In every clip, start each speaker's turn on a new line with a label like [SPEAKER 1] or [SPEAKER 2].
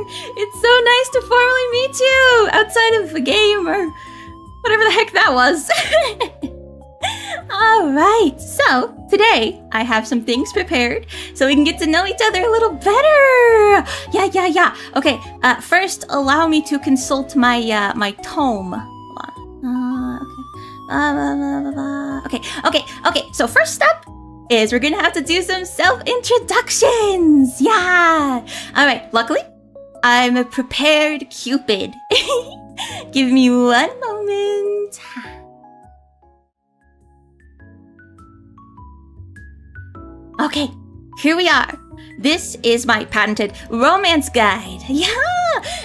[SPEAKER 1] It's so nice to formally meet you outside of the game or whatever the heck that was. Alright, so today I have some things prepared so we can get to know each other a little better. Yeah. Okay, first allow me to consult my my tome. Hold on. Okay. So first step is we're gonna have to do some self-introductions. Yeah. Alright, luckily I'm a prepared Cupid. Give me one moment. Okay, here we are. This is my patented romance guide. Yeah!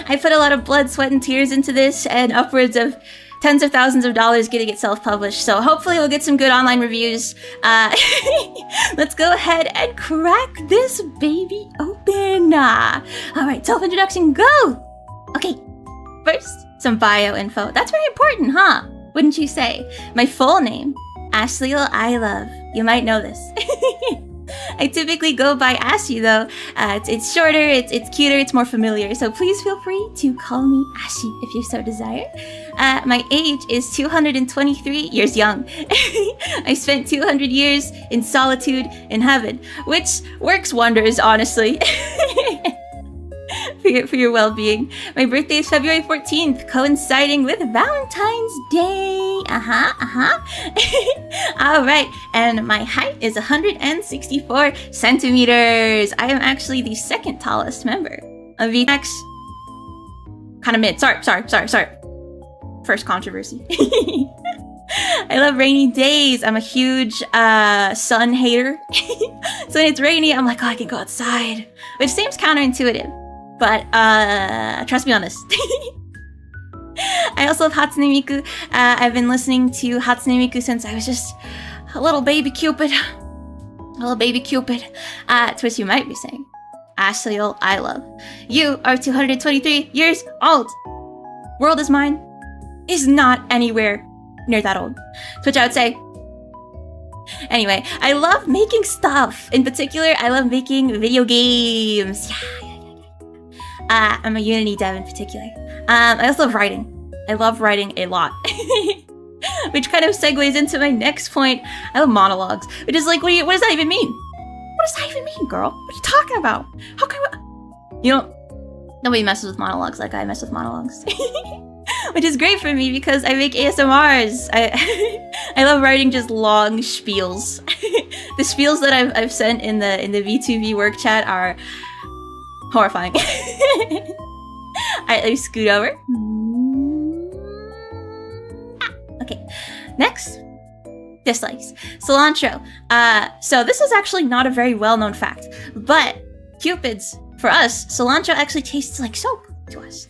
[SPEAKER 1] I put a lot of blood, sweat, and tears into this, and upwards of tens of thousands of dollars getting it self-published, so hopefully we'll get some good online reviews. Let's go ahead and crack this baby open. Alright, self-introduction, go! Okay, first, some bio info. That's very important, huh? Wouldn't you say? My full name, Ashley I Love. You might know this. I typically go by Ashy though. It's shorter, it's cuter, it's more familiar, so please feel free to call me Ashy if you so desire. My age is 223 years young. I spent 200 years in solitude in heaven, which works wonders, honestly. for your well-being. My birthday is February 14th, coinciding with Valentine's Day. Alright, and my height is 164 centimeters. I am actually the second tallest member of VTX. Kind of mid. Sorry. First controversy. I love rainy days. I'm a huge sun hater. So when it's rainy, I'm like, oh, I can go outside. Which seems counterintuitive. But, trust me on this. I also love Hatsune Miku. I've been listening to Hatsune Miku since I was just a little baby Cupid. To which you might be saying, Ashley I Love. You are 223 years old. World is mine is not anywhere near that old. To which I would say, anyway, I love making stuff. In particular, I love making video games. Yeah. I'm a Unity dev in particular. I also love writing. I love writing a lot. Which kind of segues into my next point. I love monologues. Which is like, what does that even mean? What does that even mean, girl? What are you talking about? How can nobody messes with monologues like I mess with monologues. Which is great for me because I make ASMRs. I love writing just long spiels. The spiels that I've sent in the V2V work chat are horrifying. Alright, let me scoot over. Okay, next. Dislikes. Cilantro. So this is actually not a very well-known fact, but Cupids, for us, cilantro actually tastes like soap to us.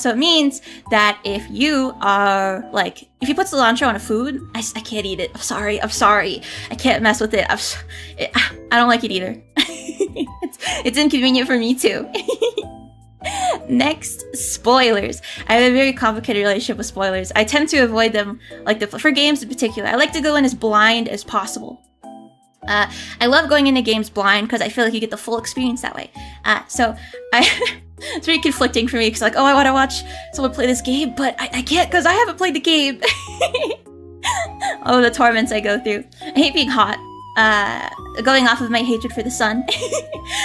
[SPEAKER 1] So it means that if you are, like, if you put cilantro on a food, I can't eat it. I'm sorry. I can't mess with it. I don't like it either. It's inconvenient for me too. Next, spoilers. I have a very complicated relationship with spoilers. I tend to avoid them, like for games in particular. I like to go in as blind as possible. I love going into games blind because I feel like you get the full experience that way. It's very conflicting for me because like, oh, I want to watch someone play this game, but I can't because I haven't played the game. Oh, the torments I go through. I hate being hot. Going off of my hatred for the sun.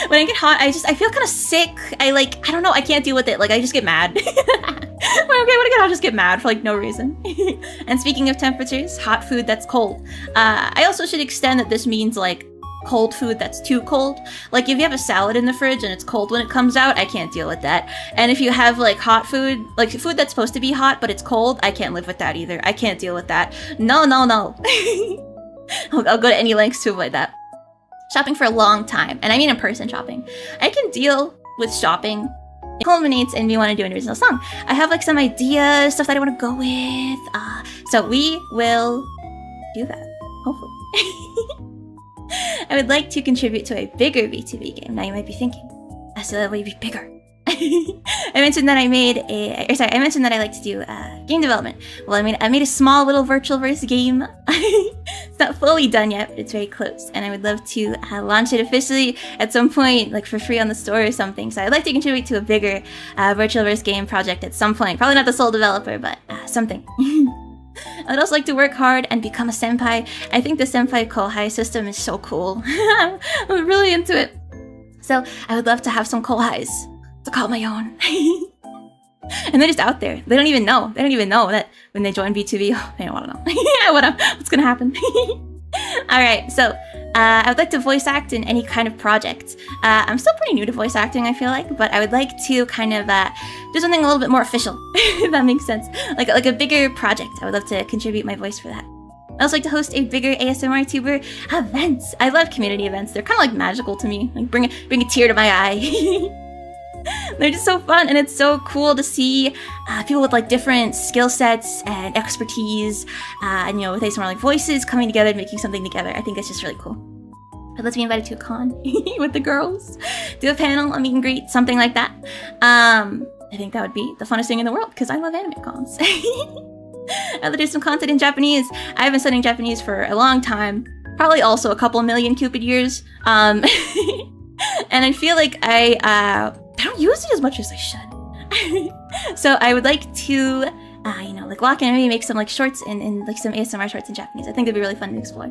[SPEAKER 1] When I get hot, I feel kind of sick. I don't know, I can't deal with it. Like, I just get mad. When I get hot, I just get mad for like no reason. And speaking of temperatures, hot food that's cold. I also should extend that this means like cold food that's too cold. Like if you have a salad in the fridge and it's cold when it comes out, I can't deal with that. And if you have like hot food, like food that's supposed to be hot but it's cold, I can't live with that either. I can't deal with that. No. I'll go to any lengths to avoid that. Shopping for a long time, and I mean in-person shopping. I can deal with shopping. It culminates in me wanting to do an original song. I have like some ideas, stuff that I want to go with. So we will do that, hopefully. I would like to contribute to a bigger V2V game. Now you might be thinking, so that way be bigger. I mentioned that I mentioned that I like to do game development. Well, I made a small little Virtualverse game. It's not fully done yet, but it's very close, and I would love to launch it officially at some point, like for free on the store or something. So I'd like to contribute to a bigger Virtualverse game project at some point. Probably not the sole developer, but something. I'd also like to work hard and become a senpai. I think the senpai kohai system is so cool. I'm really into it. So I would love to have some kohais to call my own. And they're just out there. They don't even know. They don't even know that when they join V2V, they don't want to know. What's gonna happen? Alright, so I would like to voice act in any kind of project. I'm still pretty new to voice acting, I feel like, but I would like to kind of do something a little bit more official, if that makes sense. Like a bigger project. I would love to contribute my voice for that. I also like to host a bigger ASMR tuber events. I love community events. They're kind of like magical to me. Like bring a tear to my eye. They're just so fun, and it's so cool to see people with like different skill sets and expertise, and with ASMR like voices coming together and making something together. I think it's just really cool. I'd love to be invited to a con with the girls, do a panel, a meet and greet, something like that. I think that would be the funnest thing in the world because I love anime cons. I'd love to do some content in Japanese. I've been studying Japanese for a long time, probably also a couple million Cupid years, and I feel like I don't use it as much as I should. So I would like to, like lock in and maybe make some like shorts in like some ASMR shorts in Japanese. I think it'd be really fun to explore.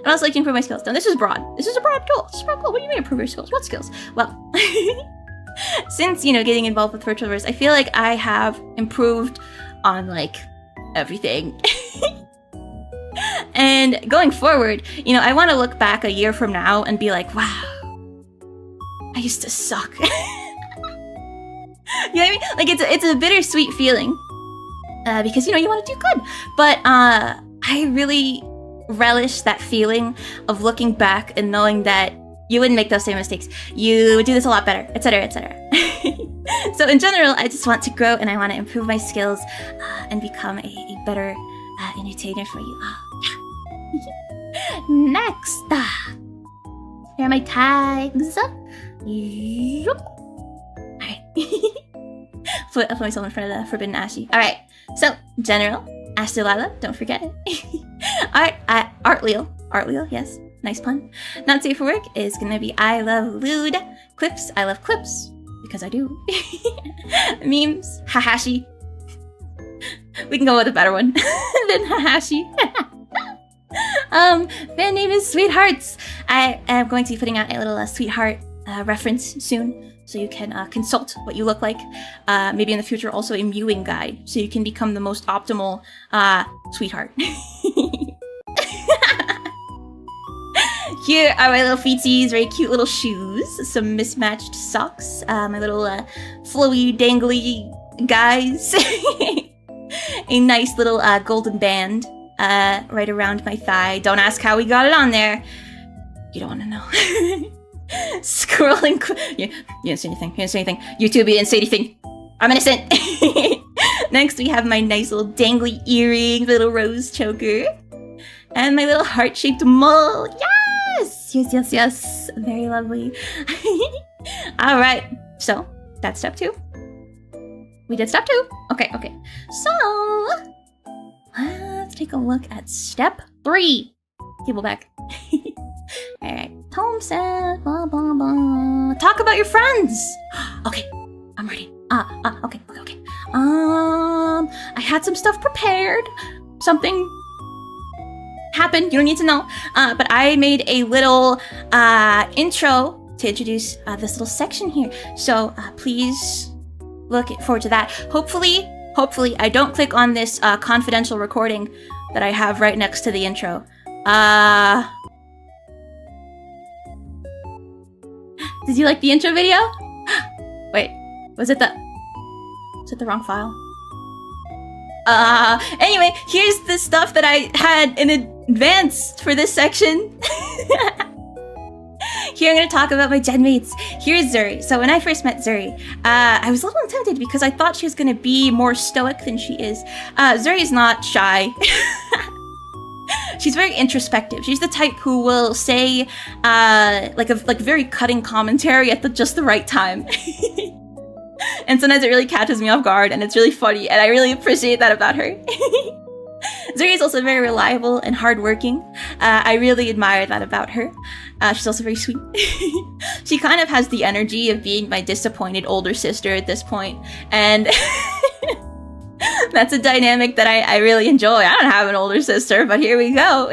[SPEAKER 1] I'd also like to improve my skills. Now this is broad. This is a broad goal. This is a broad goal. What do you mean improve your skills? What skills? Well, since, getting involved with Virtualverse, I feel like I have improved on like everything. And going forward, I want to look back a year from now and be like, wow, I used to suck. You know what I mean? Like it's a bittersweet feeling because you want to do good, but I really relish that feeling of looking back and knowing that you wouldn't make those same mistakes. You would do this a lot better, etc., etc. So in general, I just want to grow and I want to improve my skills and become a better entertainer for you. Next, here are my tags. Alright. Put myself in front of the Forbidden Ashy. Alright, so, general, Ash Delilah, don't forget it. Art Leo, yes, nice pun. Not safe for work is gonna be I love lewd. Clips, I love clips, because I do. Memes, Hahashi. We can go with a better one than Hahashi. Fan name is Sweethearts. I am going to be putting out a little Sweetheart reference soon, so you can consult what you look like. Maybe in the future also a mewing guide, so you can become the most optimal sweetheart. Here are my little feetsies, very cute little shoes, some mismatched socks, my little flowy, dangly guys. A nice little golden band right around my thigh. Don't ask how we got it on there. You don't want to know. Scrolling. You didn't say anything. You didn't say anything. YouTube, you didn't say anything. I'm innocent. Next, we have my nice little dangly earring, little rose choker, and my little heart-shaped mole. Yes! Yes, yes, yes. Very lovely. Alright, so that's step 2. We did step 2. Okay, okay. So, let's take a look at step 3. Table back. Alright. Tom said, blah, blah, blah. Talk about your friends. Okay, I'm ready. Okay. I had some stuff prepared. Something happened. You don't need to know. But I made a little intro to introduce this little section here. So please look forward to that. Hopefully, I don't click on this confidential recording that I have right next to the intro. Did you like the intro video? Wait, was it the wrong file? Anyway, here's the stuff that I had in advance for this section. Here I'm gonna talk about my gen mates. Here's Zuri. So when I first met Zuri, I was a little intimidated because I thought she was gonna be more stoic than she is. Zuri's not shy. She's very introspective. She's the type who will say like very cutting commentary at just the right time. And sometimes it really catches me off guard, and it's really funny, and I really appreciate that about her. Zuri is also very reliable and hardworking. I really admire that about her. She's also very sweet. She kind of has the energy of being my disappointed older sister at this point, and that's a dynamic that I really enjoy. I don't have an older sister, but here we go.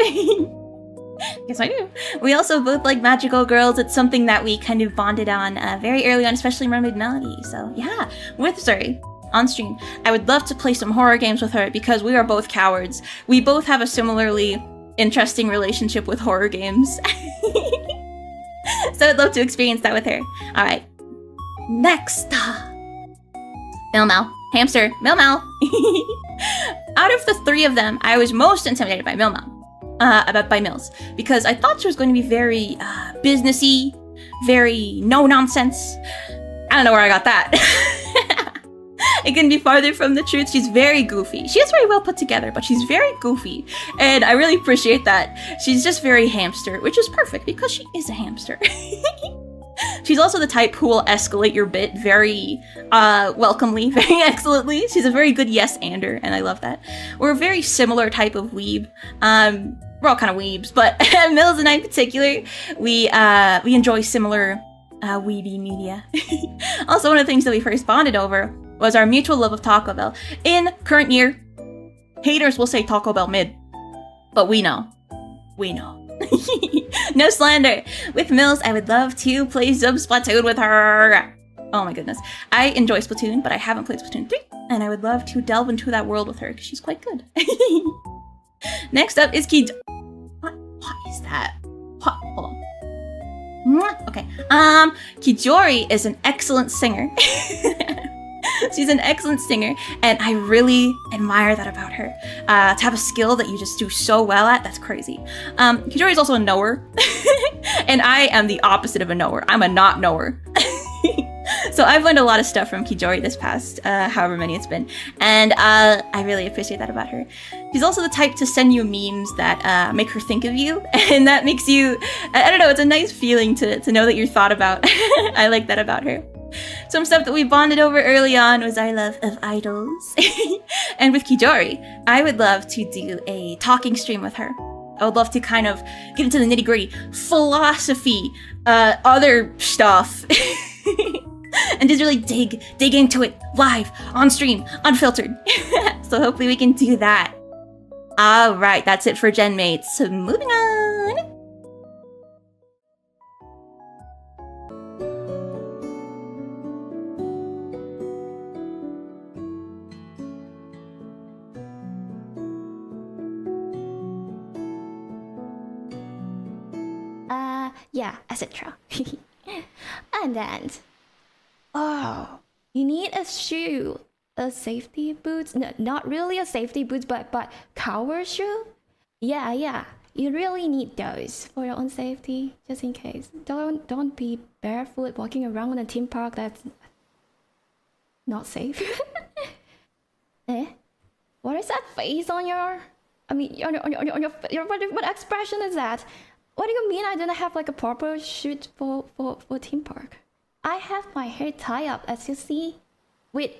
[SPEAKER 1] Yes, I do. We also both like magical girls. It's something that we kind of bonded on very early on, especially Mermaid Melody. So yeah, with Zuri on stream, I would love to play some horror games with her because we are both cowards. We both have a similarly interesting relationship with horror games. So I'd love to experience that with her. Alright. Next. Milmel. Hamster. Milmel. Out of the three of them, I was most intimidated by Milmel. By Mills. Because I thought she was going to be very businessy, very no-nonsense. I don't know where I got that. It couldn't be farther from the truth. She's very goofy. She is very well put together, but she's very goofy. And I really appreciate that. She's just very hamster, which is perfect because she is a hamster. She's also the type who will escalate your bit very welcomely, very excellently. She's a very good yes-ander, and I love that. We're a very similar type of weeb. We're all kind of weebs, but Mills and I in particular, we enjoy similar weeby media. Also, one of the things that we first bonded over was our mutual love of Taco Bell. In current year, haters will say Taco Bell mid, but we know. We know. No slander. With Mills, I would love to play some Splatoon with her. Oh my goodness. I enjoy Splatoon, but I haven't played Splatoon 3, and I would love to delve into that world with her because she's quite good. Next up is Kid. What is that? What? Hold on. Okay. Kijori is an excellent singer. She's an excellent singer, and I really admire that about her. To have a skill that you just do so well at, that's crazy. Kijori is also a knower, and I am the opposite of a knower. I'm a not knower. So I've learned a lot of stuff from Kijori this past however many it's been, and I really appreciate that about her. She's also the type to send you memes that make her think of you, and that makes you, I don't know, it's a nice feeling to know that you're thought about. I like that about her. Some stuff that we bonded over early on was our love of idols. And with Kijori, I would love to do a talking stream with her. I would love to kind of get into the nitty-gritty philosophy, other stuff. And just really dig into it live, on stream, unfiltered. So hopefully we can do that. Alright, that's it for Gen Mates. So moving on.
[SPEAKER 2] Yeah, etc. And then, oh, you need a shoe, a safety boots. No, not really a safety boots, but cover shoe. Yeah, you really need those for your own safety, just in case. Don't be barefoot walking around in a theme park. That's not safe. Eh? What is that face on your? I mean, on your what expression is that? What do you mean I didn't have like a proper shoot for theme park? I have my hair tied up, as you see, with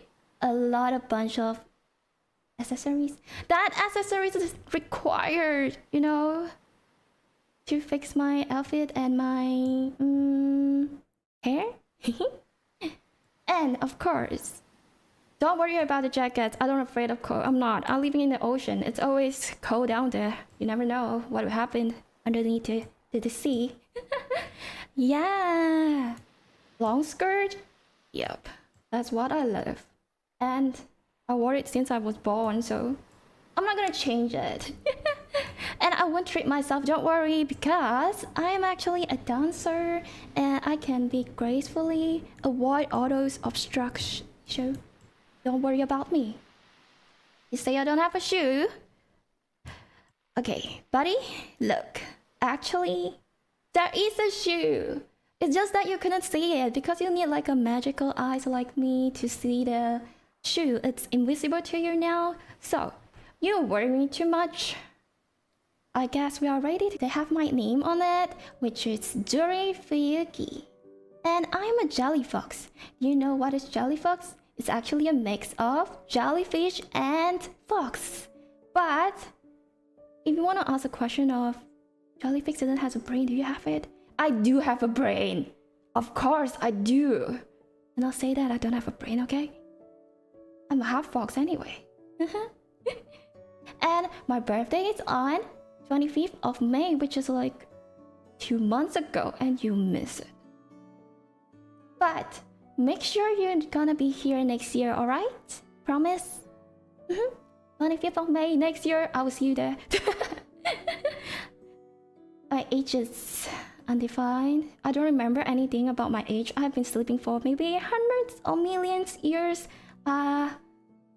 [SPEAKER 2] a lot of bunch of accessories. That accessories is required, you know, to fix my outfit and my hair. And of course, don't worry about the jacket. I'm not afraid of cold. I'm not. I'm living in the ocean. It's always cold down there. You never know what will happen underneath the sea. Yeah. Long skirt? Yep. That's what I love. And I wore it since I was born, so I'm not gonna change it. And I won't treat myself, don't worry, because I am actually a dancer and I can be gracefully avoid all those obstructions. Don't worry about me. You say I don't have a shoe? Okay, buddy, look. Actually, there is a shoe. It's just that you couldn't see it because you need like a magical eyes like me to see the shoe. It's invisible to you now, so you don't worry me too much. I guess we are ready. They have my name on it, which is Duri Fuyuki. And I'm a jelly fox. You know what is jelly fox? It's actually a mix of jellyfish and fox. But if you want to ask a question of jellyfish doesn't have a brain, do you have it? I do have a brain. Of course I do. And I'll say that I don't have a brain, okay? I'm a half fox anyway. And my birthday is on 25th of May, which is like 2 months ago, and you miss it. But make sure you're gonna be here next year, alright? Promise? 25th of May next year, I will see you there. My age is undefined. I don't remember anything about my age. I've been sleeping for maybe hundreds or millions years.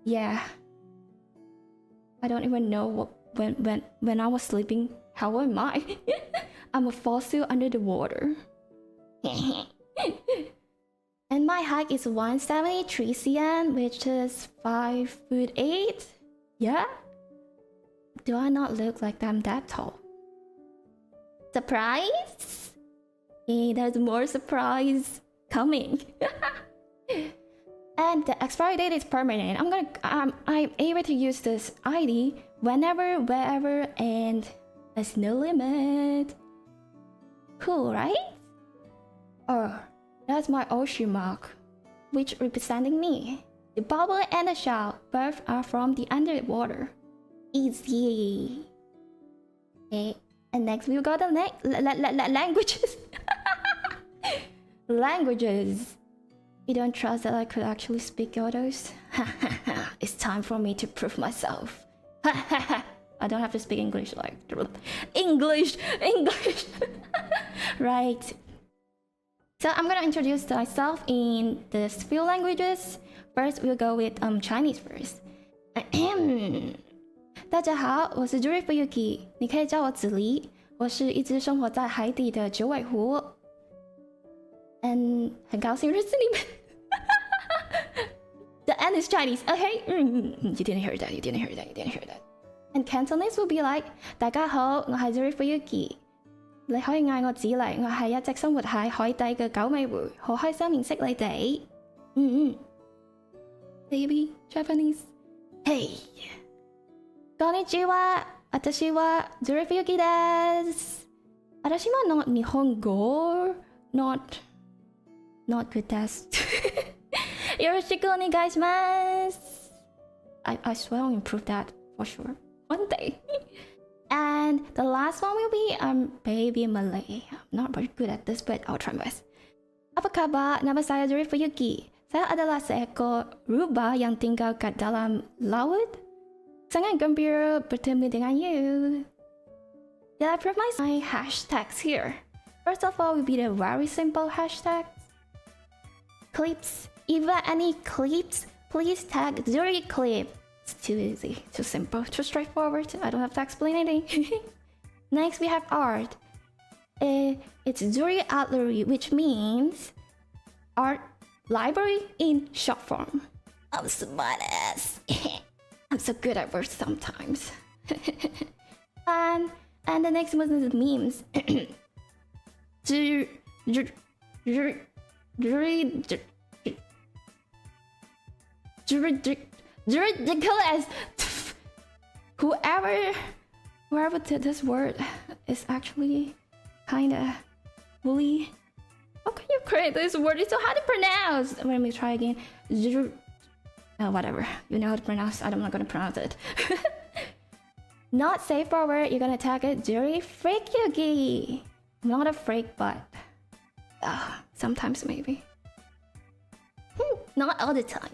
[SPEAKER 2] Yeah. I don't even know when I was sleeping. How am I? I'm a fossil under the water. And my height is 173 cm, which is 5'8". Yeah? Do I not look like I'm that tall? Surprise? Hey, there's more surprise coming. And the expiry date is permanent. I'm able to use this ID whenever, wherever, and there's no limit. Cool, right? Oh, that's my ocean mark, which representing me. The bubble and the shell both are from the underwater. Easy. Okay, and next we've got the languages. Languages. You don't trust that I could actually speak others? It's time for me to prove myself. I don't have to speak English like English. Right. So I'm gonna introduce myself in these few languages. First, we'll go with Chinese first. 大家好，我是 Juri Fuyuki， 你可以叫我子梨。我是一只生活在海底的九尾狐。很高兴认识你们。The end is Chinese, okay? You didn't hear that. And Cantonese will be like 大家好，我係 Juri Fuyuki。你可以嗌我子黎，我係一隻生活喺海底嘅九尾狐，好開心認識你哋。Baby Japanese. Hey. こんにちは。私は Juri Fuyuki です。私は not 日本語 not good です。よろしくお願いします。I swear I'll improve that for sure. One day. And the last one will be baby Malay. I'm not very good at this, but I'll try my best. Apa kabar? Nama saya Juri Fuyuki. Saya adalah seekor rubah yang tinggal kat dalam laut. Sangat gembira bertemu dengan you. Did I prove my hashtags here? First of all, will be the very simple hashtags. Clips. If there are any clips, please tag Juri clip. It's too easy, too simple, too straightforward. I don't have to explain anything. Next, we have art. It's Juri Artlery, which means art library in short form. I'm smart ass. I'm so good at words sometimes. And the next one is memes. Ridiculous. Whoever did this word is actually kinda bully. How can you create this word? It's so hard to pronounce. Let me try again. Whatever. You know how to pronounce. I'm not gonna pronounce it. Not safe for word. You're gonna tag it Juri Freak Yugi. I'm not a freak, but sometimes maybe. Not all the time.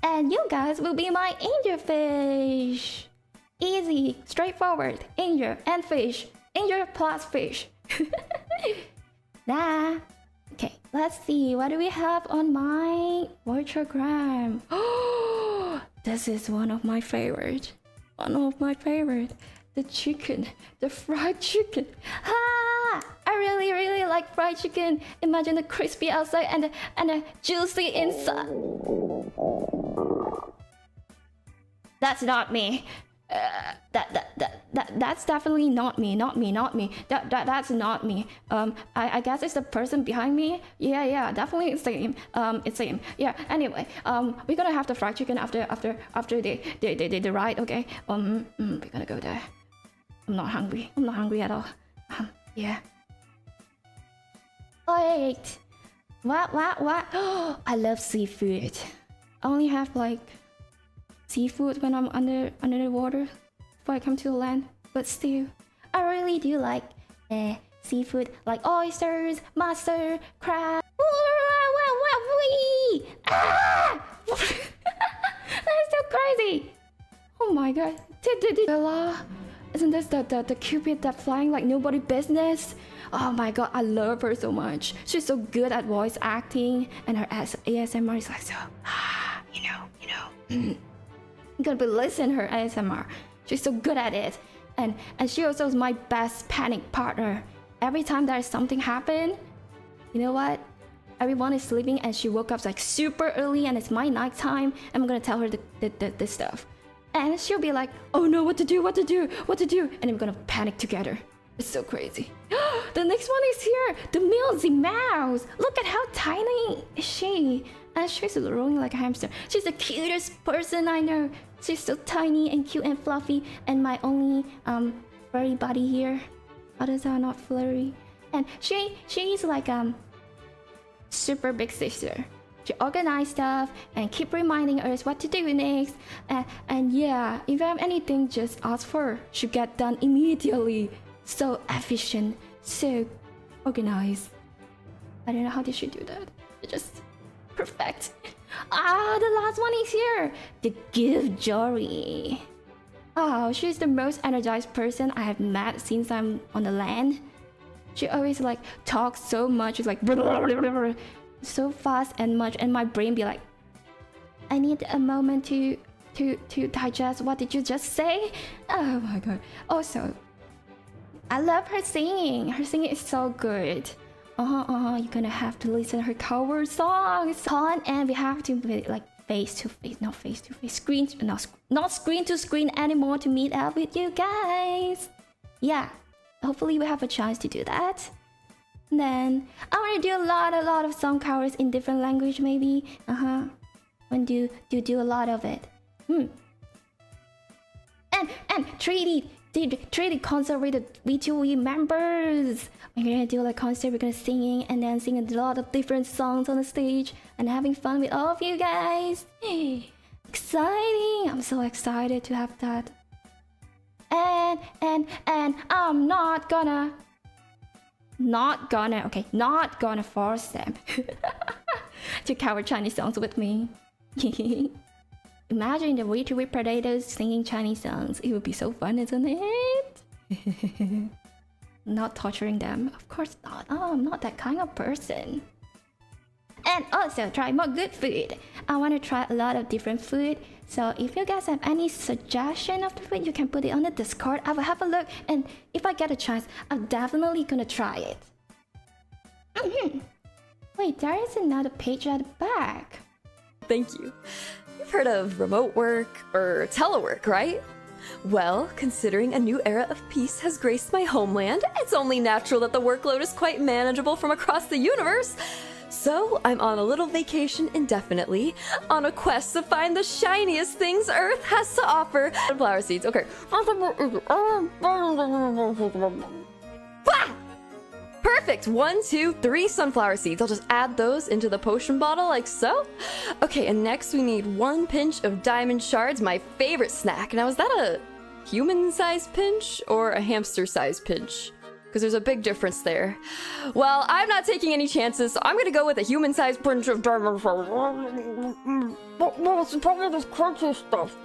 [SPEAKER 2] And you guys will be my angelfish. Easy, straightforward. Angel and fish. Angel plus fish. Okay, let's see. What do we have on my Virtuagram? Oh, this is one of my favorite. The chicken. The fried chicken. I really like fried chicken. Imagine the crispy outside and the juicy inside. That's not me. That's definitely not me. That's not me. I guess it's the person behind me. Yeah, definitely it's same. It's same. Yeah. Anyway, we're gonna have the fried chicken after the ride. Okay. We're gonna go there. I'm not hungry. I'm not hungry at all. Yeah. Wait. What? I love seafood. I only have like seafood when I'm under the water before I come to the land. But still, I really do like seafood, like oysters, mussel, crab. Ah! That's so crazy. Oh my god. Bella, isn't this the cupid that flying like nobody business? Oh my god, I love her so much. She's so good at voice acting, and her ASMR is like so, you know. I'm gonna be listening to her ASMR. She's so good at it. And she also is my best panic partner. Every time there's something happen, you know what? Everyone is sleeping and she woke up like super early and it's my nighttime. I'm gonna tell her the stuff. And she'll be like, oh no, what to do? And I'm gonna panic together. It's so crazy. The next one is here, the Milsy Mouse. Look at how tiny is she. And she's rolling like a hamster. She's the cutest person I know. She's so tiny and cute and fluffy. And my only furry buddy here. Others are not furry. And she's like super big sister. She organizes stuff and keep reminding us what to do next. And yeah, if you have anything, just ask for her. She'll get done immediately. So efficient, so organized. I don't know how did she do that. It's just perfect. The last one is here. The Gift Jory. Oh, she's the most energized person I have met since I'm on the land. She always like talks so much. It's like so fast and much, and my brain be like, I need a moment to digest. What did you just say? Oh my god. Also, I love her singing. Her singing is so good. You're gonna have to listen to her cover songs. And we have to be like face to face, not face to face, not screen to screen anymore to meet up with you guys. Yeah, hopefully we have a chance to do that. Then I want to do a lot of song covers in different language maybe. And do a lot of it. And 3D concert with the V2V members. We're gonna do like concert, we're gonna singing and then sing a lot of different songs on the stage and having fun with all of you guys. Exciting! I'm so excited to have that. And I'm not gonna force them to cover Chinese songs with me. Imagine the V2V Predators singing Chinese songs. It would be so fun, isn't it? Not torturing them. Of course not. Oh, I'm not that kind of person. And also try more good food. I want to try a lot of different food. So if you guys have any suggestion of the food, you can put it on the Discord. I will have a look. And if I get a chance, I'm definitely gonna try it. Wait, there is another page at the back.
[SPEAKER 3] Thank you. You've heard of remote work or telework, right? Well, considering a new era of peace has graced my homeland, it's only natural that the workload is quite manageable from across the universe. So, I'm on a little vacation indefinitely, on a quest to find the shiniest things Earth has to offer. Flower seeds, okay. Perfect! 1, 2, 3 sunflower seeds. I'll just add those into the potion bottle like so. Okay, and next we need 1 pinch of diamond shards, my favorite snack. Now, is that a human-sized pinch or a hamster-sized pinch? Because there's a big difference there. Well, I'm not taking any chances, so I'm gonna go with a human-sized pinch of diamond shards. It's probably this crunchy stuff.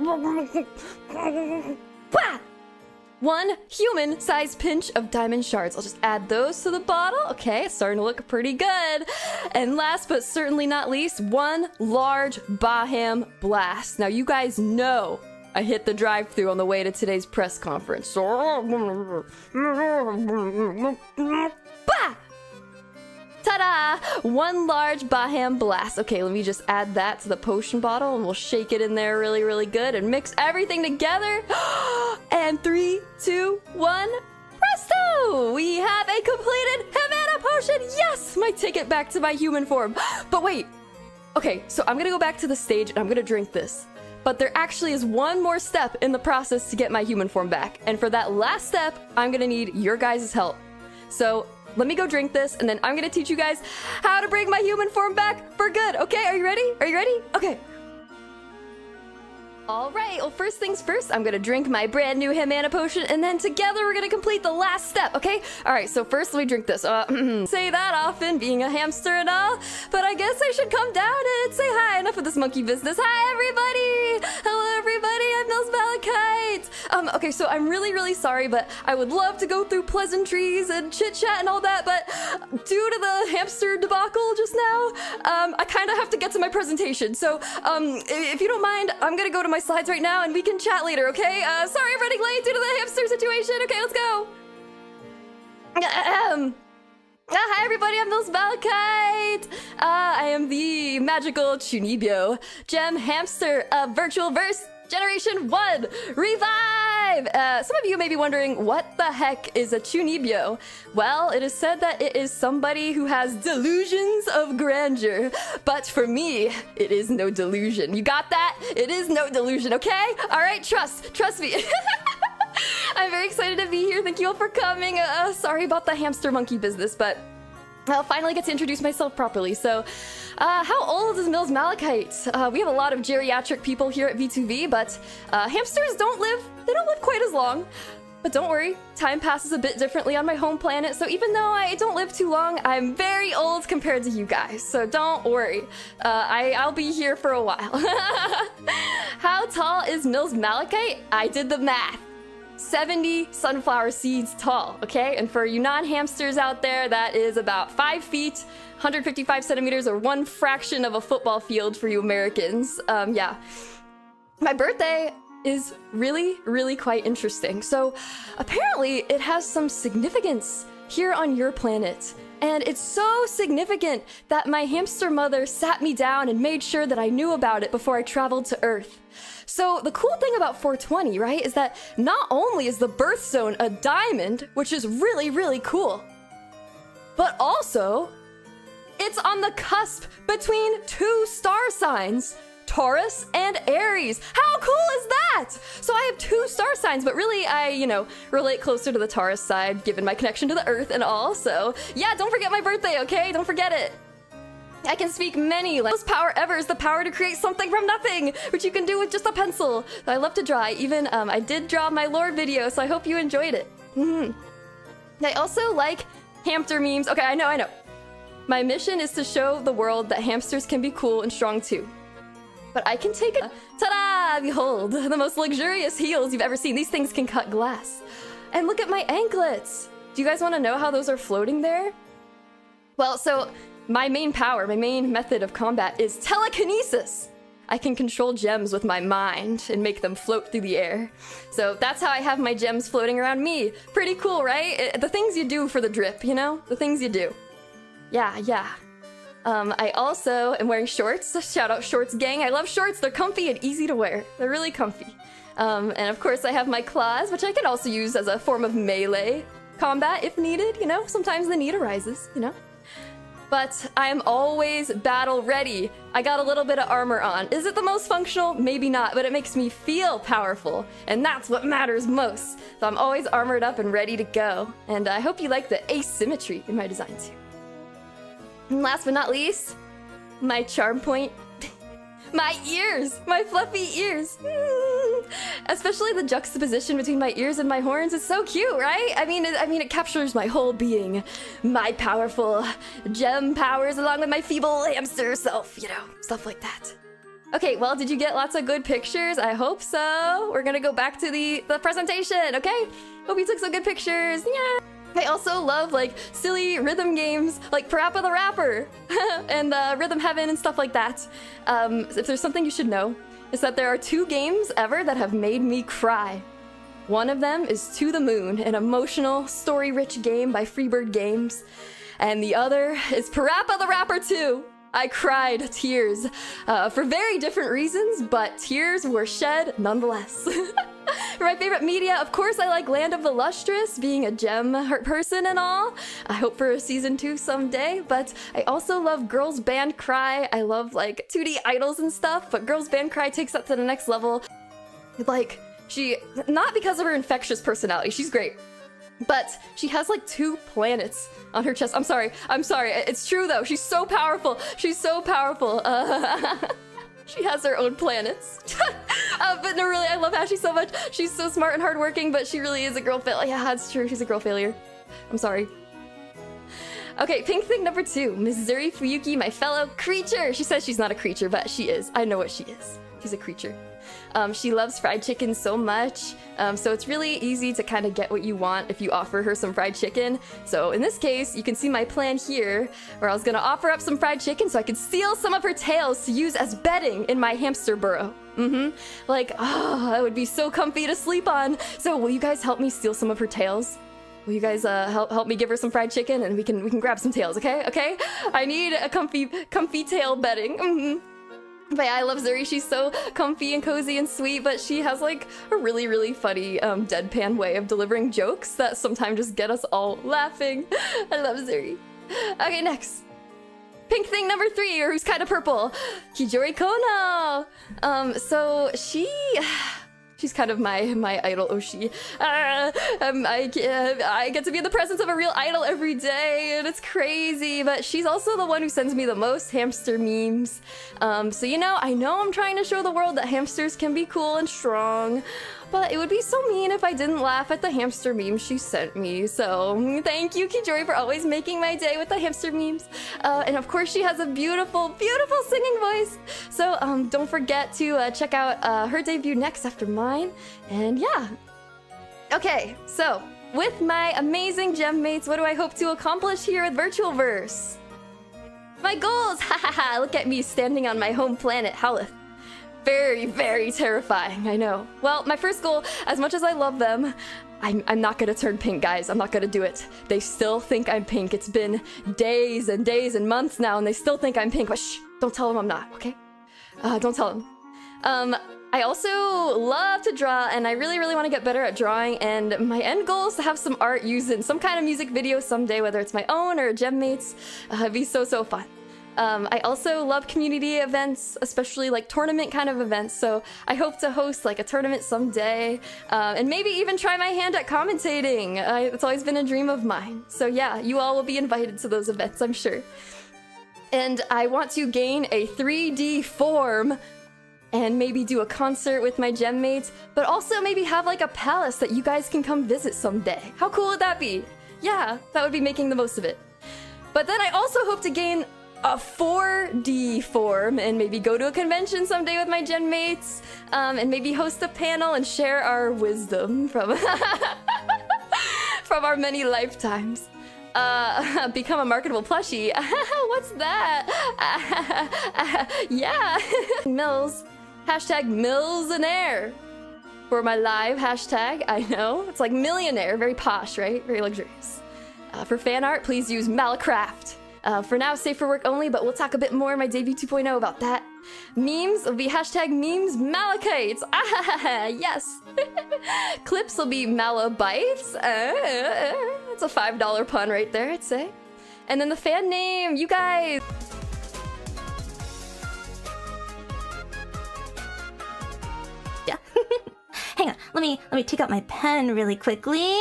[SPEAKER 3] 1 human-sized pinch of diamond shards. I'll just add those to the bottle. Okay, it's starting to look pretty good. And last but certainly not least, 1 large Baham blast. Now you guys know I hit the drive-thru on the way to today's press conference. Bah! Ta-da! One large Baham Blast. Okay, let me just add that to the potion bottle and we'll shake it in there really, really good and mix everything together. And 3, 2, 1, presto! We have a completed Havana potion! Yes! My ticket back to my human form. But wait. Okay, so I'm gonna go back to the stage and I'm gonna drink this. But there actually is one more step in the process to get my human form back. And for that last step, I'm gonna need your guys' help. So let me go drink this, and then I'm gonna teach you guys how to bring my human form back for good, okay? Are you ready? Are you ready? Okay. All right, well, first things first, I'm gonna drink my brand new Havana potion, and then together we're gonna complete the last step, okay? All right, so first let me drink this. Say that often, being a hamster and all, but I guess I should come down and say hi. Enough of this monkey business. Hi, everybody! Hello, everybody, I'm Nils Malachite. Okay, so I'm really, really sorry, but I would love to go through pleasantries and chit-chat and all that, but due to the hamster debacle just now, I kind of have to get to my presentation. So, if you don't mind, I'm gonna go to my slides right now and we can chat later, okay? Sorry I'm running late due to the hamster situation. Okay, let's go. Hi everybody, I'm Nils Malachite. I am the magical Chunibyo gem hamster of Virtual Verse Generation 1 Revive! Some of you may be wondering, what the heck is a Chunibyo? Well, it is said that it is somebody who has delusions of grandeur. But for me, it is no delusion. You got that? It is no delusion, okay? Alright, trust me. I'm very excited to be here. Thank you all for coming. Sorry about the hamster monkey business, but I'll finally get to introduce myself properly. So, how old is Nils Malachite? We have a lot of geriatric people here at V2V, but hamsters don't live quite as long. But don't worry, time passes a bit differently on my home planet, so even though I don't live too long, I'm very old compared to you guys, so don't worry. I'll be here for a while. How tall is Nils Malachite? I did the math. 70 sunflower seeds tall, okay? And for you non-hamsters out there, that is about 5 feet, 155 centimeters, or 1 fraction of a football field for you Americans. Yeah. My birthday is really, really quite interesting. So apparently it has some significance here on your planet. And it's so significant that my hamster mother sat me down and made sure that I knew about it before I traveled to Earth. So the cool thing about 420, right, is that not only is the birthstone a diamond, which is really, really cool, but also it's on the cusp between 2 star signs, Taurus and Aries. How cool is that? So I have 2 star signs, but really I, relate closer to the Taurus side, given my connection to the Earth and all. So yeah, don't forget my birthday, okay? Don't forget it. I can speak many languages. The most power ever is the power to create something from nothing, which you can do with just a pencil. I love to draw. Even, I did draw my lore video, so I hope you enjoyed it. I also like hamster memes. Okay, I know. My mission is to show the world that hamsters can be cool and strong too. But I can take a... Ta-da! Behold, the most luxurious heels you've ever seen. These things can cut glass. And look at my anklets. Do you guys want to know how those are floating there? Well, so my main power, my main method of combat is telekinesis. I can control gems with my mind and make them float through the air. So that's how I have my gems floating around me. Pretty cool, right? The things you do for the drip, The things you do. Yeah. I also am wearing shorts. Shout out shorts gang. I love shorts. They're comfy and easy to wear. They're really comfy. And of course I have my claws, which I can also use as a form of melee combat if needed, Sometimes the need arises, But I'm always battle ready. I got a little bit of armor on. Is it the most functional? Maybe not, but it makes me feel powerful. And that's what matters most. So I'm always armored up and ready to go. And I hope you like the asymmetry in my design too. And last but not least, my charm point. My ears! My fluffy ears! Especially the juxtaposition between my ears and my horns is so cute, right? I mean, it captures my whole being. My powerful gem powers along with my feeble hamster self, stuff like that. Okay, well, did you get lots of good pictures? I hope so. We're gonna go back to the presentation, okay? Hope you took some good pictures. Yeah! I also love, silly rhythm games, like Parappa the Rapper, and Rhythm Heaven and stuff like that. If there's something you should know, is that there are 2 games ever that have made me cry. One of them is To the Moon, an emotional, story-rich game by Freebird Games. and the other is Parappa the Rapper 2. I cried tears for very different reasons, but tears were shed nonetheless. For my favorite media, of course, I like Land of the Lustrous, being a gem person and all. I hope for a season 2 someday, but I also love Girls Band Cry. I love like 2D idols and stuff, but Girls Band Cry takes that to the next level. Like, she, not because of her infectious personality, she's great, but she has like 2 planets on her chest. I'm sorry. It's true though. She's so powerful. She's so powerful. She has her own planets. But no, really, I love Ashley so much. She's so smart and hardworking, but she really is a girl failure. Yeah, it's true. She's a girl failure. I'm sorry. Okay, pink thing number 2. Missouri Fuyuki, my fellow creature. She says she's not a creature, but she is. I know what she is. She's a creature. She loves fried chicken so much, so it's really easy to kind of get what you want if you offer her some fried chicken. So in this case, you can see my plan here, where I was gonna offer up some fried chicken so I could steal some of her tails to use as bedding in my hamster burrow. Like, oh, that would be so comfy to sleep on. So will you guys help me steal some of her tails? Will you guys help me give her some fried chicken, and we can grab some tails, okay? Okay? I need a comfy tail bedding. But yeah, I love Zuri. She's so comfy and cozy and sweet, but she has like a really, really funny deadpan way of delivering jokes that sometimes just get us all laughing. I love Zuri. Okay, next. Pink thing number 3, or who's kind of purple. Kijori Kono. So she's kind of my idol, Oshi. I get to be in the presence of a real idol every day, and it's crazy, but she's also the one who sends me the most hamster memes. So you know, I know I'm trying to show the world that hamsters can be cool and strong, but it would be so mean if I didn't laugh at the hamster memes she sent me. So thank you, Kijori, for always making my day with the hamster memes. And of course, she has a beautiful, beautiful singing voice. So don't forget to check out her debut next after mine. And yeah. Okay, so with my amazing gem mates, what do I hope to accomplish here with Virtual Verse? My goals! Hahaha, look at me standing on my home planet, Howlith. Very, very terrifying, I know. Well, my first goal, as much as I love them, I'm not gonna turn pink, guys. I'm not gonna do it. They still think I'm pink. It's been days and days and months now, and they still think I'm pink. But shh, don't tell them I'm not, okay? Don't tell them. I also love to draw, and I really, really want to get better at drawing, and my end goal is to have some art used in some kind of music video someday, whether it's my own or gem mates. It'd be so, so fun. I also love community events, especially like tournament kind of events, so I hope to host like a tournament someday, and maybe even try my hand at commentating. It's always been a dream of mine. So yeah, you all will be invited to those events, I'm sure. And I want to gain a 3D form and maybe do a concert with my gem mates, but also maybe have like a palace that you guys can come visit someday. How cool would that be? Yeah, that would be making the most of it. But then I also hope to gain a 4D form and maybe go to a convention someday with my gen mates, and maybe host a panel and share our wisdom from from our many lifetimes. Become a marketable plushie. What's that? Yeah. Mills. Hashtag millionaire for my live hashtag. I know, it's like millionaire, very posh, right? Very luxurious. For fan art, please use Malacraft. For now, safe for work only, but we'll talk a bit more in my debut 2.0 about that. Memes will be hashtag memes malachites. Yes. Clips will be malabites. That's a $5 pun right there, I'd say. And then the fan name, you guys.
[SPEAKER 1] Yeah. Hang on, let me take out my pen really quickly.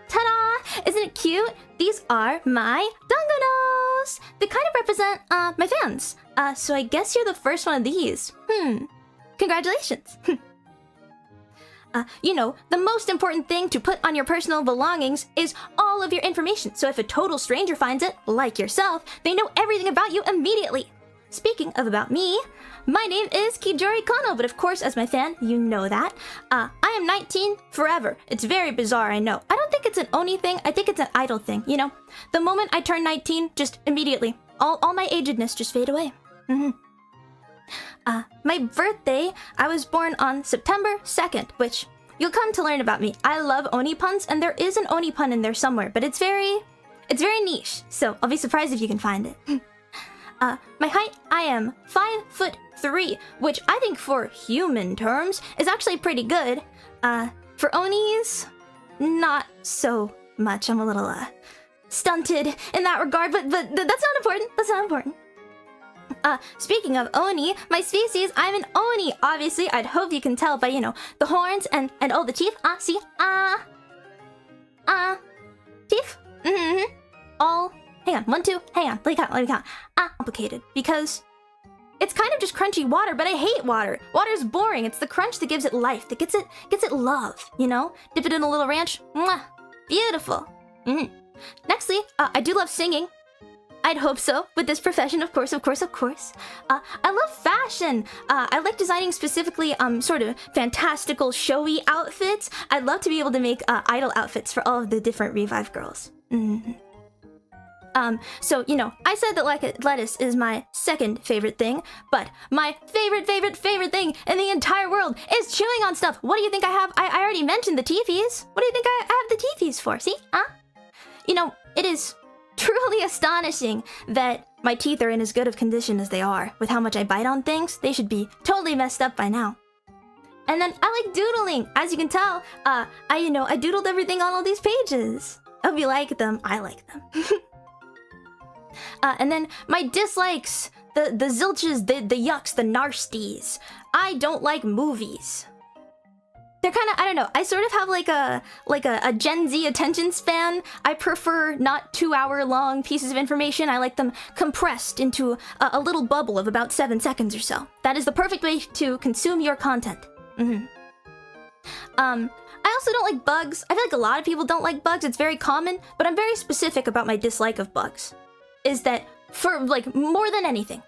[SPEAKER 1] Ta-da! Isn't it cute? These are my Danganos! They kind of represent, my fans. So I guess you're the first one of these. Congratulations. You know, the most important thing to put on your personal belongings is all of your information. So if a total stranger finds it, like yourself, they know everything about you immediately. Speaking of about me, my name is Kijori Kono, but of course, as my fan, you know that. I am 19 forever. It's very bizarre, I know. I don't think it's an Oni thing, I think it's an idol thing, you know? The moment I turn 19, just immediately, all my agedness just fade away. My birthday, I was born on September 2nd, which you'll come to learn about me. I love Oni puns, and there is an Oni pun in there somewhere, but it's very
[SPEAKER 4] It's very niche, so I'll be surprised if you can find it. My height, I am 5'3", which I think for human terms is actually pretty good. For Onis, not so much. I'm a little stunted in that regard, but that's not important. That's not important. Speaking of Oni, my species, I'm an Oni. Obviously, I'd hope you can tell by, you know, the horns and all the teeth. See? Teeth? All. Hang on, 1, 2, hang on, let me count. Complicated, because it's kind of just crunchy water, but I hate water. Water's boring. It's the crunch that gives it life, that gets it love, you know? Dip it in a little ranch. Mwah. Beautiful. Nextly, I do love singing. I'd hope so, with this profession, of course. I love fashion. I like designing specifically, sort of fantastical, showy outfits. I'd love to be able to make, idol outfits for all of the different Revive girls. So, you know, I said that like lettuce is my second favorite thing, but my favorite thing in the entire world is chewing on stuff. What do you think I have? I already mentioned the teepees. What do you think I have the teepees for? See? You know, it is truly astonishing that my teeth are in as good of condition as they are. With how much I bite on things, they should be totally messed up by now. And then I like doodling. As you can tell, I doodled everything on all these pages. I hope you like them. I like them. And then my dislikes, the zilches, the yucks, the narsties. I don't like movies. They're kind of, I don't know, I sort of have like a Gen Z attention span. I prefer not 2-hour-long pieces of information. I like them compressed into a little bubble of about 7 seconds or so. That is the perfect way to consume your content. I also don't like bugs. I feel like a lot of people don't like bugs. It's very common, but I'm very specific about my dislike of bugs. Is that, for like, more than anything,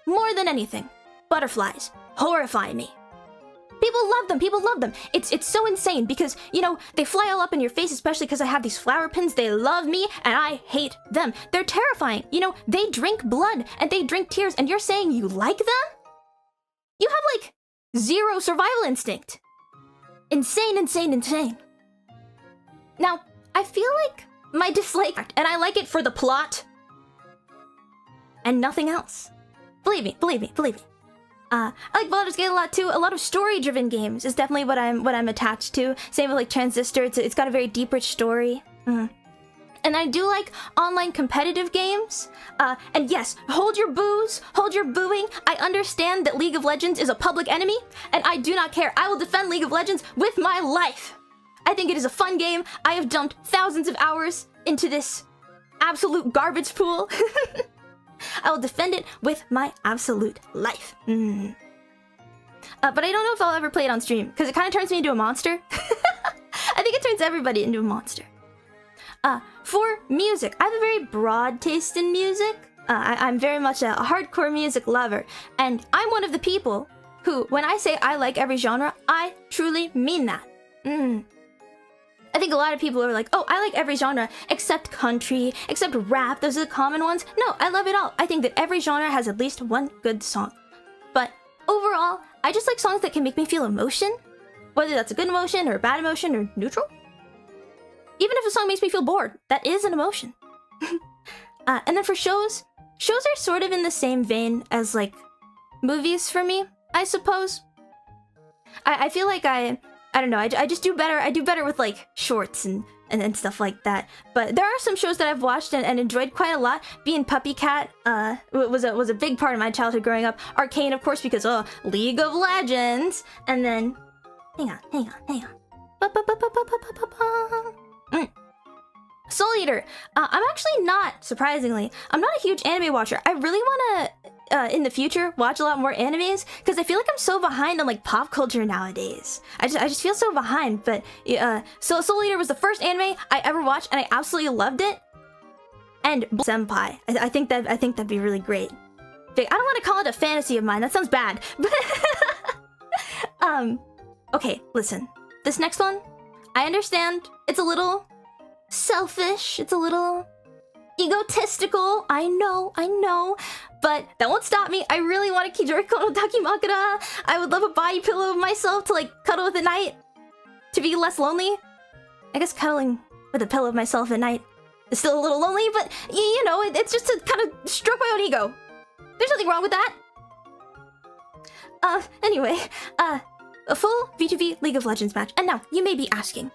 [SPEAKER 4] butterflies horrify me. People love them. It's so insane because, you know, they fly all up in your face, especially because I have these flower pins. They love me and I hate them. They're terrifying. You know, they drink blood and they drink tears, and you're saying you like them? You have like 0 survival instinct. Insane. Now, I feel like my dislike, and I like it for the plot and nothing else. Believe me. I like Baldur's Gate a lot too. A lot of story-driven games is definitely what I'm attached to. Same with like Transistor. It's got a very deep, rich story. And I do like online competitive games. And yes, hold your boos, hold your booing. I understand that League of Legends is a public enemy, and I do not care. I will defend League of Legends with my life. I think it is a fun game. I have dumped thousands of hours into this absolute garbage pool. I will defend it with my absolute life. But I don't know if I'll ever play it on stream, because it kind of turns me into a monster. I think it turns everybody into a monster. For music, I have a very broad taste in music. I'm very much a hardcore music lover, and I'm one of the people who, when I say I like every genre, I truly mean that. I think a lot of people are like, oh, I like every genre except country, except rap, those are the common ones. No, I love it all. I think that every genre has at least one good song. But overall, I just like songs that can make me feel emotion, whether that's a good emotion or a bad emotion or neutral. Even if a song makes me feel bored, that is an emotion. And then for shows are sort of in the same vein as like movies for me, I suppose. I feel like I don't know, I just do better. I do better with like shorts and stuff like that. But there are some shows that I've watched and enjoyed quite a lot. Being Puppy Cat was a big part of my childhood growing up. Arcane, of course, because League of Legends. And then hang on. Soul Eater. I'm actually not, surprisingly, I'm not a huge anime watcher. I really want to, in the future, watch a lot more animes, because I feel like I'm so behind on like pop culture nowadays. I just feel so behind. But so Soul Eater was the first anime I ever watched, and I absolutely loved it. And Senpai, I think that'd be really great. I don't want to call it a fantasy of mine. That sounds bad. But okay, listen. This next one, I understand it's a little selfish, it's a little egotistical, I know, but that won't stop me. I really want a Kijoriko no Takimakura. I would love a body pillow of myself to like cuddle with at night, to be less lonely. I guess cuddling with a pillow of myself at night still a little lonely, but you know, it's just to kind of stroke my own ego. There's nothing wrong with that. Anyway, a full V2V League of Legends match. And now, you may be asking,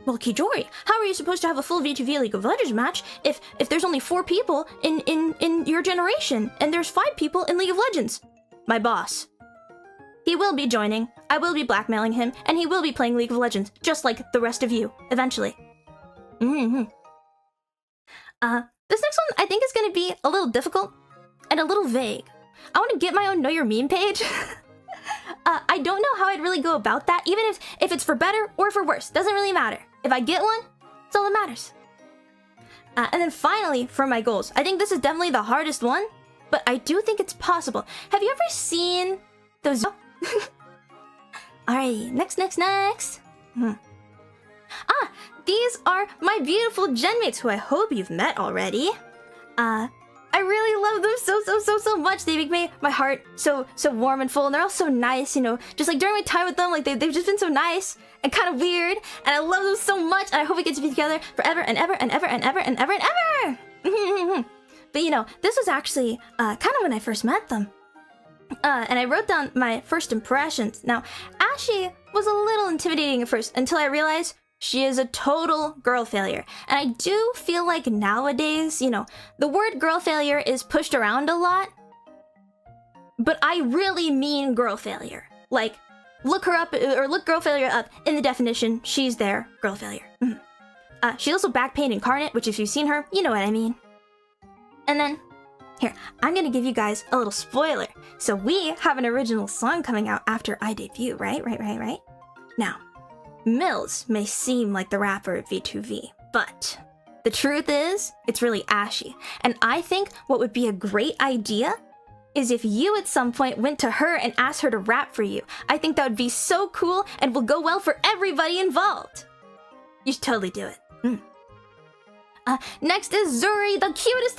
[SPEAKER 4] well, Kijori, how are you supposed to have a full V2V League of Legends match if there's only 4 people in your generation and there's 5 people in League of Legends? My boss. He will be joining, I will be blackmailing him, and he will be playing League of Legends, just like the rest of you, eventually. Mm-hmm. This next one I think is gonna be a little difficult and a little vague. I want to get my own Know Your Meme page. I don't know how I'd really go about that, even if it's for better or for worse. Doesn't really matter. If I get one, that's all that matters. And then finally, for my goals. I think this is definitely the hardest one, but I do think it's possible. Have you ever seen those... Alright, next. These are my beautiful genmates who I hope you've met already. I really love them so much. They make my heart so warm and full, and they're all so nice, you know. Just like during my time with them, like they've just been so nice and kind of weird, and I love them so much. And I hope we get to be together forever and ever and ever and ever and ever and ever. But you know, this was actually kind of when I first met them. And I wrote down my first impressions. Now, Ashy was a little intimidating at first until I realized she is a total girl failure. And I do feel like nowadays, you know, the word girl failure is pushed around a lot. But I really mean girl failure. Like, look her up, or look girl failure up in the definition. She's there, girl failure. She's also back pain incarnate, which if you've seen her, you know what I mean. And then, here, I'm gonna give you guys a little spoiler. So we have an original song coming out after I debut, right? Now, Mills may seem like the rapper of V2V, but the truth is, it's really Ashy. And I think what would be a great idea is if you at some point went to her and asked her to rap for you. I think that would be so cool and will go well for everybody involved. You should totally do it. Next is Zuri, the cutest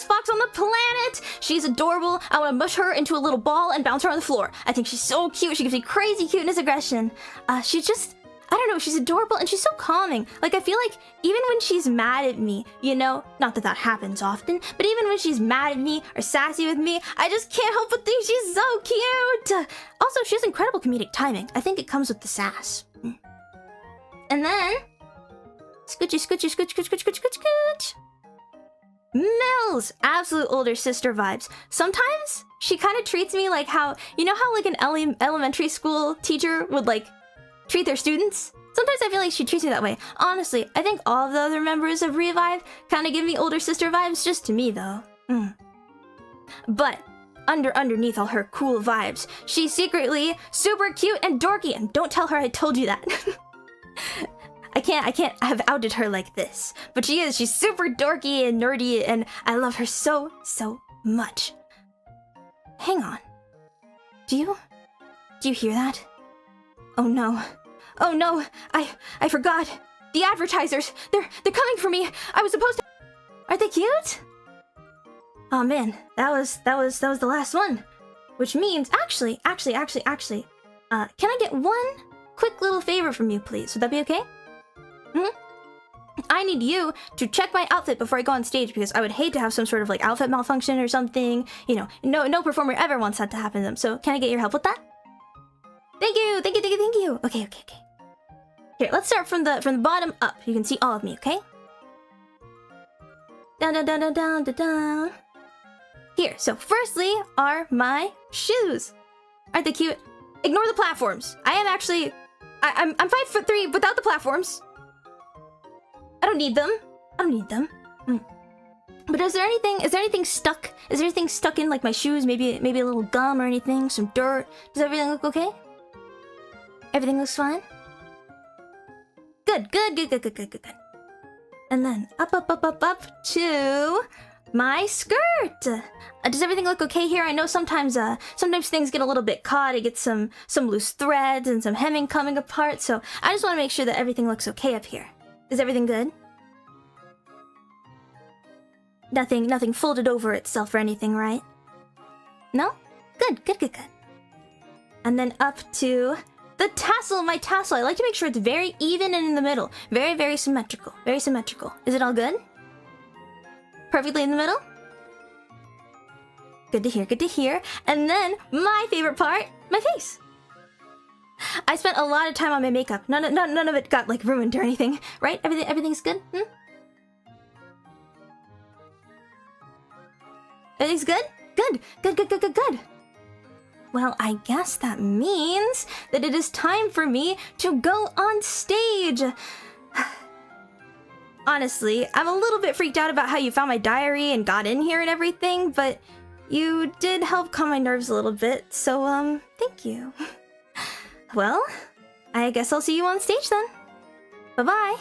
[SPEAKER 4] fox on the planet. She's adorable. I want to mush her into a little ball and bounce her on the floor. I think she's so cute. She gives me crazy cuteness aggression. She's just, I don't know, she's adorable and she's so calming. Like, I feel like even when she's mad at me, you know, not that that happens often, but even when she's mad at me or sassy with me, I just can't help but think she's so cute. Also, she has incredible comedic timing. I think it comes with the sass. And then... Scooch. Mills! Absolute older sister vibes. Sometimes she kind of treats me like how, you know how like an elementary school teacher would like treat their students? Sometimes I feel like she treats me that way. Honestly, I think all of the other members of Revive kind of give me older sister vibes, just to me though. But underneath all her cool vibes, she's secretly super cute and dorky, and don't tell her I told you that. I can't have outed her like this. But she is. She's super dorky and nerdy, and I love her so much. Hang on. Do you hear that? Oh no. I forgot. The advertisers. They're coming for me. I was supposed to... Are they cute? Oh man, that was the last one. Which means, actually, can I get one quick little favor from you, please? Would that be okay? I need you to check my outfit before I go on stage, because I would hate to have some sort of like outfit malfunction or something. You know, no performer ever wants that to happen to them. So can I get your help with that? Thank you. Okay. Here, let's start from the bottom up. You can see all of me, okay? Down. Here, so firstly are my shoes. Aren't they cute? Ignore the platforms. I'm 5'3" without the platforms. I don't need them. But is there anything stuck? Is there anything stuck in like my shoes? Maybe a little gum or anything? Some dirt? Does everything look okay? Everything looks fine? Good. And then up to my skirt. Does everything look okay here? I know sometimes things get a little bit caught. I get some loose threads and some hemming coming apart. So I just want to make sure that everything looks okay up here. Is everything good? Nothing folded over itself or anything, right? No? Good. And then up to the tassel, my tassel. I like to make sure it's very even and in the middle. Very, very symmetrical. Very symmetrical. Is it all good? Perfectly in the middle? Good to hear, good to hear. And then, my favorite part, my face. I spent a lot of time on my makeup. None of it got, like, ruined or anything. Right? Everything's good? Everything's good? Good. Well, I guess that means that it is time for me to go on stage. Honestly, I'm a little bit freaked out about how you found my diary and got in here and everything, but you did help calm my nerves a little bit, so, thank you. Well, I guess I'll see you on stage then. Bye-bye.